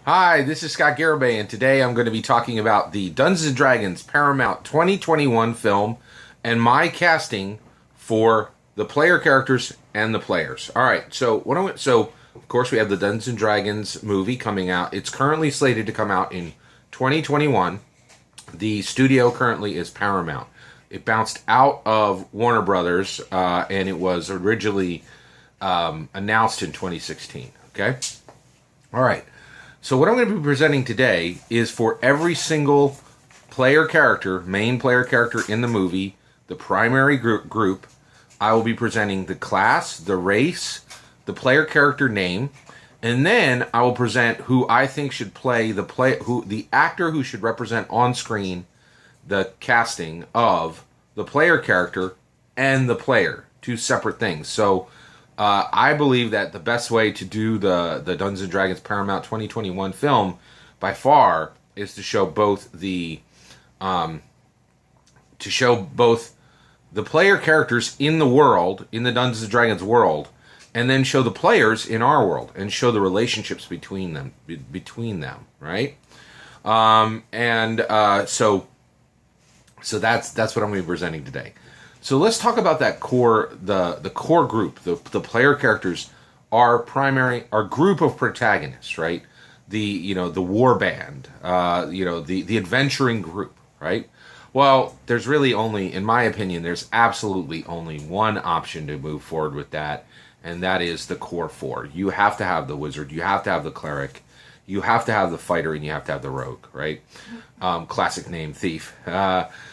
Hi, this is Scott Garibay, and today I'm going to be talking about the Dungeons & Dragons Paramount 2021 film and my casting for the player characters and the players. All right, so of course we have the Dungeons & Dragons movie coming out. It's currently slated to come out in 2021. The studio currently is Paramount. It bounced out of Warner Brothers, and it was originally announced in 2016. Okay? All right. So what I'm going to be presenting today is for every single main player character in the movie, the primary group, I will be presenting the class, the race, the player character name, and then I will present who I think should play the actor who should represent on screen the casting of the player character and the player, two separate things. So I believe that the best way to do the Dungeons & Dragons Paramount 2021 film, by far, is to show both the player characters in the world, in the Dungeons & Dragons world, and then show the players in our world, and show the relationships between them, right? So that's what I'm going to be presenting today. So let's talk about that the core group. The player characters are group of protagonists, right? The war band, the adventuring group, right? Well, there's really only, in my opinion, there's absolutely only one option to move forward with that, and that is the core four. You have to have the wizard, you have to have the cleric, you have to have the fighter, and you have to have the rogue, right? Classic name, thief.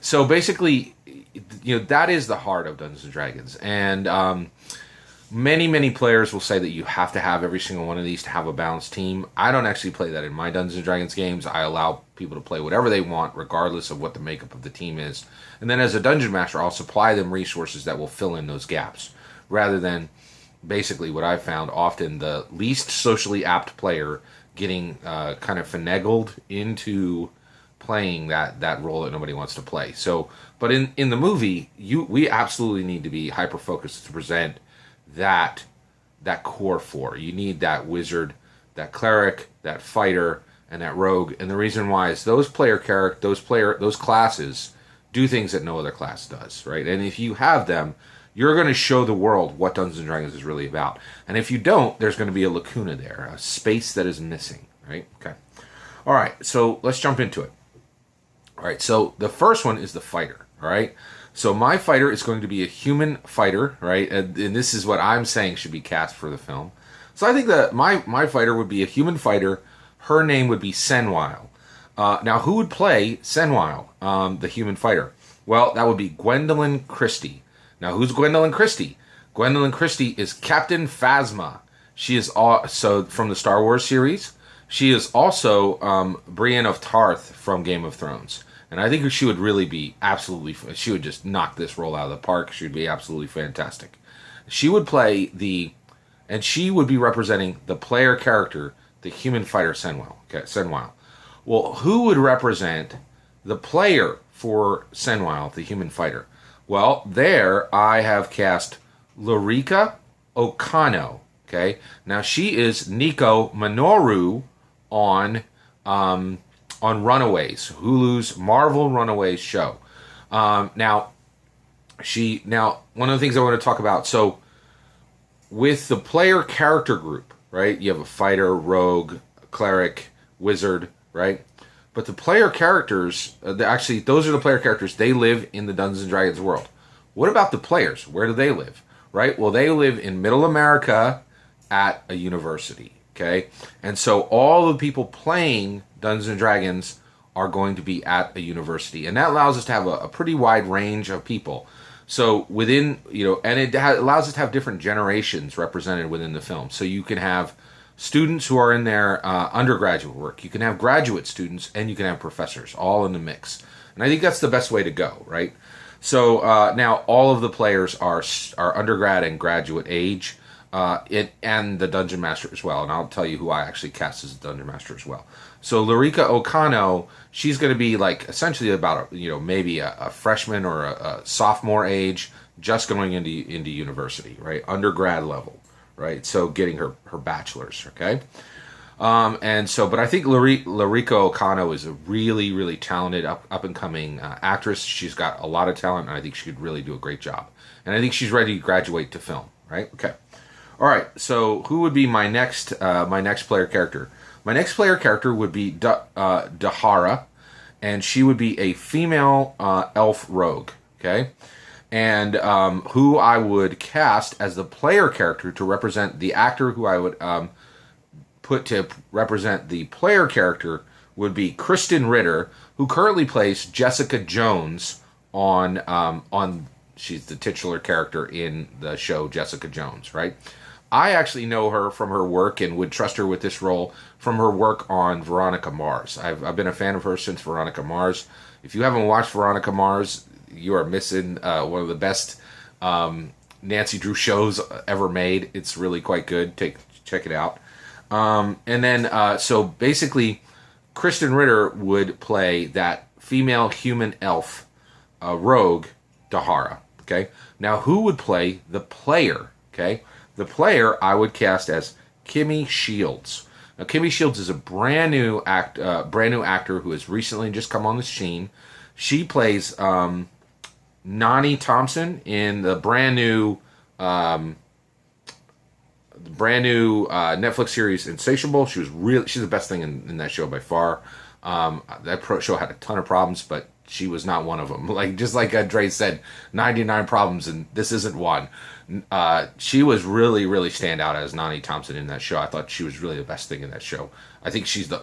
So basically, that is the heart of Dungeons & Dragons. And many players will say that you have to have every single one of these to have a balanced team. I don't actually play that in my Dungeons & Dragons games. I allow people to play whatever they want, regardless of what the makeup of the team is. And then as a Dungeon Master, I'll supply them resources that will fill in those gaps, rather than basically what I've found often the least socially apt player getting kind of finagled into playing that role that nobody wants to play. So, but in the movie, we absolutely need to be hyper focused to present that core four. You need that wizard, that cleric, that fighter, and that rogue. And the reason why is those classes do things that no other class does, right? And if you have them, you're going to show the world what Dungeons & Dragons is really about. And if you don't, there's going to be a lacuna there, a space that is missing, right? Okay. All right, so let's jump into it. All right, so the first one is the fighter, all right? So my fighter is going to be a human fighter, right? And this is what I'm saying should be cast for the film. So I think that my fighter would be a human fighter. Her name would be Senwile. Now, who would play Senwile, the human fighter? Well, that would be Gwendoline Christie. Now, who's Gwendoline Christie? Gwendoline Christie is Captain Phasma. She is so from the Star Wars series. She is also Brienne of Tarth from Game of Thrones. And I think she would really be she would just knock this role out of the park. She would be absolutely fantastic. She would and she would be representing the player character, the human fighter Senwile. Okay, Senwile. Well, who would represent the player for Senwile, the human fighter? Well, there I have cast Lorica Okano. Okay, now she is Nico Minoru on Runaways, Hulu's Marvel Runaways show. Now, one of the things I want to talk about, so with the player character group, right, you have a fighter, rogue, cleric, wizard, right? But the player characters, those are the player characters. They live in the Dungeons & Dragons world. What about the players? Where do they live, right? Well, they live in Middle America at a university, okay? And so all the people playing Dungeons & Dragons are going to be at a university. And that allows us to have a pretty wide range of people. So within, and it allows us to have different generations represented within the film. So you can have students who are in their undergraduate work. You can have graduate students, and you can have professors, all in the mix. And I think that's the best way to go, right? So now all of the players are undergrad and graduate age, and the Dungeon Master as well. And I'll tell you who I actually cast as the Dungeon Master as well. So Lorica Okano, she's going to be like essentially about maybe a freshman or a sophomore age, just going into university, right? Undergrad level, right? So getting her bachelor's, okay? And so, but I think Lariko Okano is a really, really talented up and coming actress. She's got a lot of talent, and I think she could really do a great job. And I think she's ready to graduate to film. Right? Okay. All right. So, who would be my next player character? My next player character would be Dahara, and she would be a female elf rogue. Okay. And who I would cast as the player character to represent the actor who I would put to represent the player character would be Kristen Ritter, who currently plays Jessica Jones on she's the titular character in the show Jessica Jones, right? I actually know her from her work and would trust her with this role from her work on Veronica Mars. I've been a fan of her since Veronica Mars. If you haven't watched Veronica Mars, you are missing one of the best Nancy Drew shows ever made. It's really quite good. Check it out. And then, so basically, Kristen Ritter would play that female human elf rogue, Dahara. Okay. Now, who would play the player? Okay. The player I would cast as Kimmy Shields. Now, Kimmy Shields is a brand new actor who has recently just come on the scene. She plays Nani Thompson in the brand new Netflix series Insatiable. She's the best thing in that show by far. That show had a ton of problems, but she was not one of them. Just like Dre said, 99 problems, and this isn't one. She was really, really stand out as Nani Thompson in that show. I thought she was really the best thing in that show. I think she's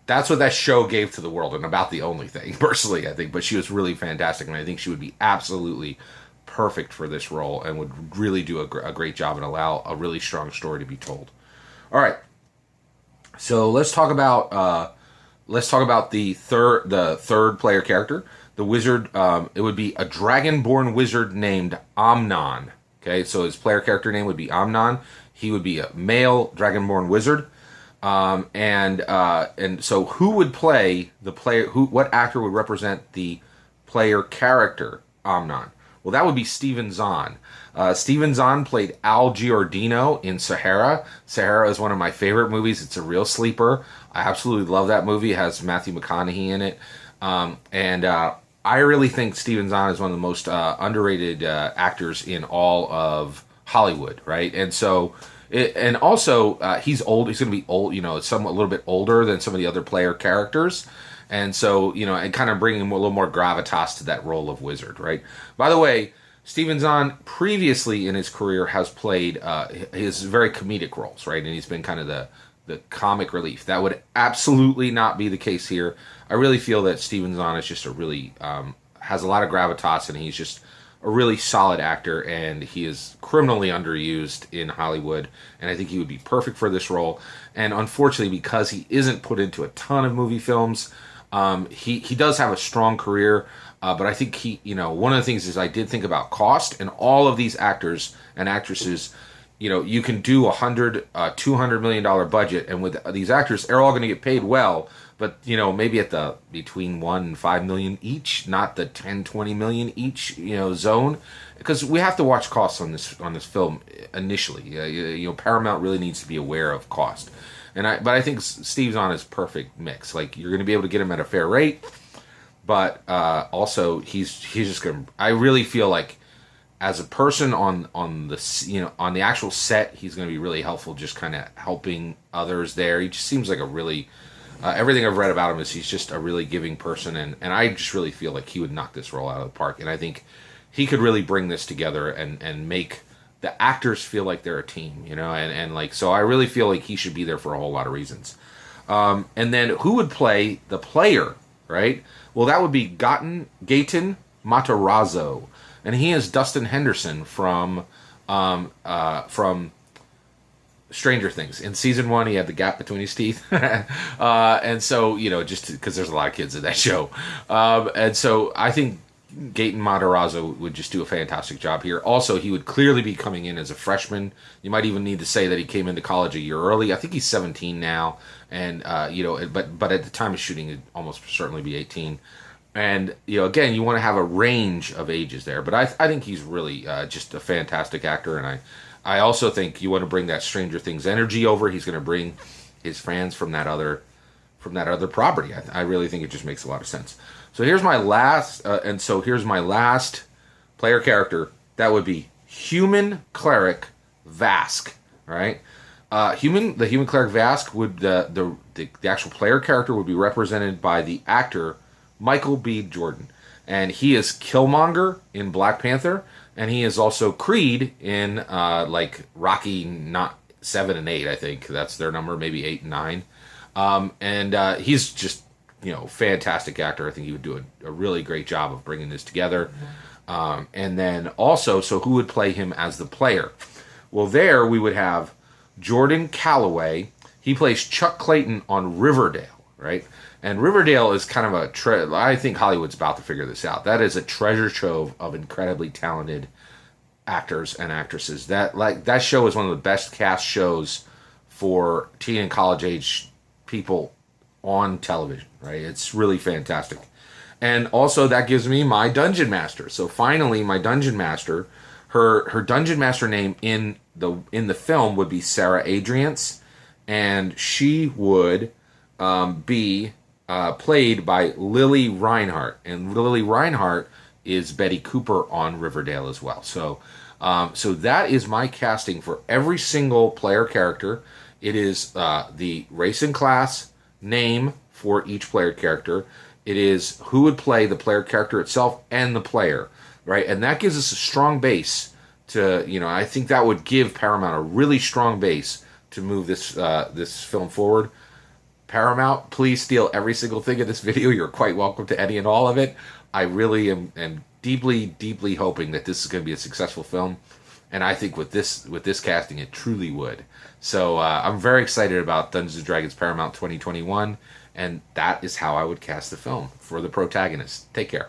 that's what that show gave to the world, and about the only thing, personally, I think. But she was really fantastic, and I think she would be absolutely perfect for this role and would really do a great job and allow a really strong story to be told. All right, so let's talk about the third player character, the wizard. It would be a dragonborn wizard named Amnon. Okay, so his player character name would be Amnon. He would be a male dragonborn wizard. And so who would play the player? What actor would represent the player character Amnon? Well, that would be Steven Zahn. Steven Zahn played Al Giordino in Sahara. Sahara is one of my favorite movies. It's a real sleeper. I absolutely love that movie. It has Matthew McConaughey in it. I really think Steven Zahn is one of the most underrated actors in all of Hollywood, right? And so, he's old. He's going to be old, a little bit older than some of the other player characters. And so, and kind of bringing a little more gravitas to that role of wizard, right? By the way, Steven Zahn previously in his career has played his very comedic roles, right? And he's been kind of the comic relief. That would absolutely not be the case here. I really feel that Steven Zahn is just has a lot of gravitas, and he's just a really solid actor, and he is criminally underused in Hollywood, and I think he would be perfect for this role. And unfortunately, because he isn't put into a ton of movie films, he does have a strong career, but I think one of the things is I did think about cost, and all of these actors and actresses, you can do $200 million budget, and with these actors, they're all going to get paid well, but maybe at the between $1 and $5 million each, not the 10, 20 million each, zone, because we have to watch costs on this film initially. Paramount really needs to be aware of cost, but I think Steve Zahn is perfect mix. You're going to be able to get him at a fair rate, but also he's just going to. I really feel like, as a person on the actual set, he's going to be really helpful, just kind of helping others there. He just seems like a really everything I've read about him is he's just a really giving person, and I just really feel like he would knock this role out of the park, and I think he could really bring this together and make the actors feel like they're a team, so I really feel like he should be there for a whole lot of reasons. And then who would play the player, right? Well, that would be Gaten Matarazzo. And he is Dustin Henderson from Stranger Things. In season 1, he had the gap between his teeth. And so, just because there's a lot of kids in that show. And so I think Gaten Matarazzo would just do a fantastic job here. Also, he would clearly be coming in as a freshman. You might even need to say that he came into college a year early. I think he's 17 now. And, but at the time of shooting, it'd almost certainly be 18. And, again, you want to have a range of ages there. But I think he's really just a fantastic actor. And I also think you want to bring that Stranger Things energy over. He's going to bring his fans from that other property. I really think it just makes a lot of sense. So here's my last, here's my last player character. That would be human cleric Vask. All right, the human cleric Vask would the actual player character would be represented by the actor Michael B. Jordan, and he is Killmonger in Black Panther, and he is also Creed in like Rocky, not 7 and 8, I think that's their number, maybe 8 and 9. He's just, fantastic actor. I think he would do a really great job of bringing this together. And then also, so who would play him as the player? Well, there we would have Jordan Calloway. He plays Chuck Clayton on Riverdale, right? And Riverdale is kind of I think Hollywood's about to figure this out. That is a treasure trove of incredibly talented actors and actresses. That show is one of the best cast shows for teen and college age people on television, right? It's really fantastic. And also that gives me my Dungeon Master. So finally, my Dungeon Master, her Dungeon Master name in the film would be Sarah Adriance, and she would be played by Lily Reinhart, and Lily Reinhart is Betty Cooper on Riverdale as well. So that is my casting for every single player character. It is the race and class, name for each player character. It is who would play the player character itself and the player, right? And that gives us a strong base to, I think that would give Paramount a really strong base to move this film forward. Paramount, please steal every single thing in this video. You're quite welcome to any and all of it. I really am deeply, deeply hoping that this is going to be a successful film. And I think with this casting, it truly would. So I'm very excited about Dungeons & Dragons Paramount 2021. And that is how I would cast the film for the protagonist. Take care.